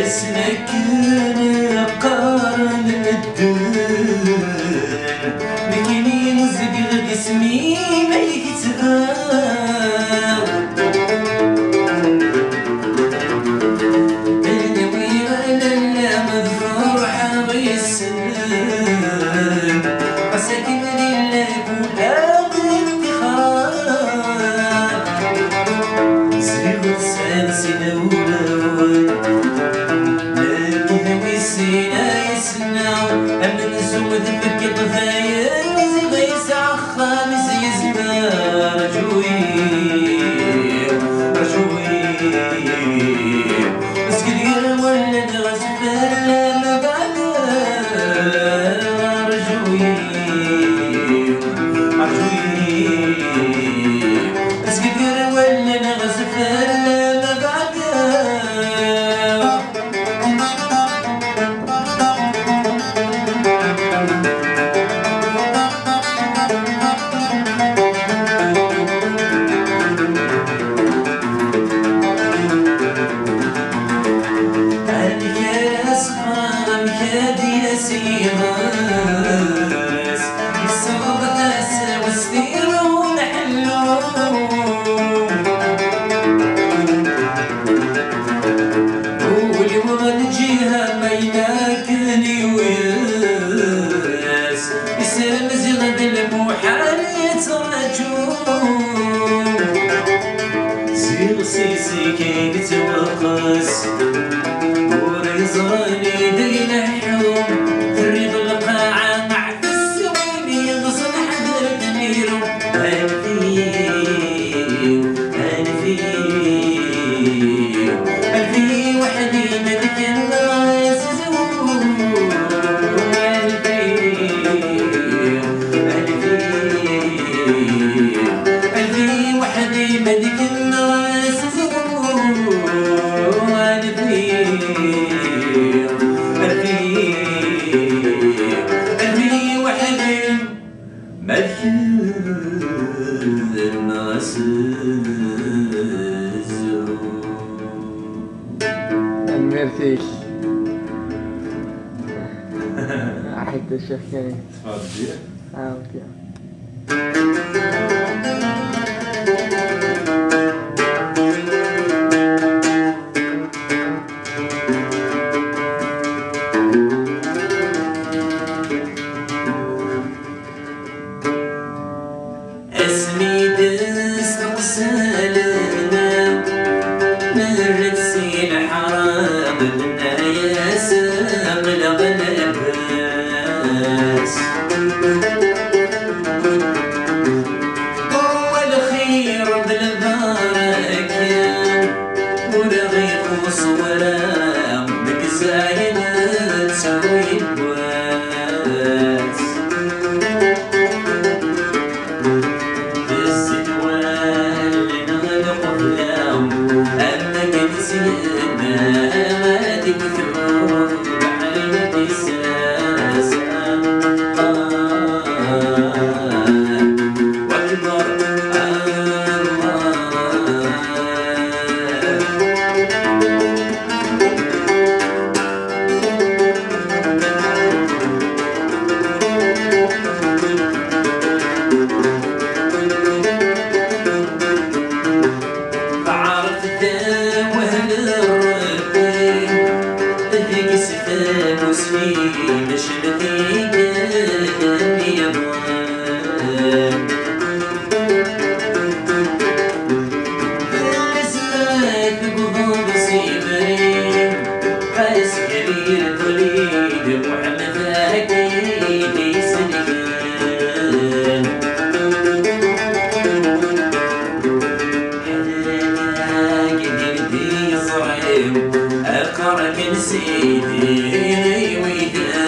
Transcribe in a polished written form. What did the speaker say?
أسلكنا قارن الدين بكيني نزقر جسمي ما يكتبان أنا ويانا لا مذفور حاوي السلام مساكن لله بولاد افتخار زيغ سانسي دولة أمن سود بك ضفايا زي غيس عخام زي زمان رجوي رجوي مسكين ولد غزفان مقعدة رجوي رجوي مسكين ولد غزفان سيسي كي نتوقس وريزراني دين حوم تريد القاعة مع السويني غصن حذر دميرو ألفي وحدي ملك الناس زور ألفي وحدي ملك الناس ميرسيك أحد الشيخ كريم تفضل اوكي اسمي دست وسالنا مرسي الحرام منا يا ساق الغلباس هو الخير بالبركة ورغيف وصورة بكزاينة تسوي الواس أقرك سيدي ويدي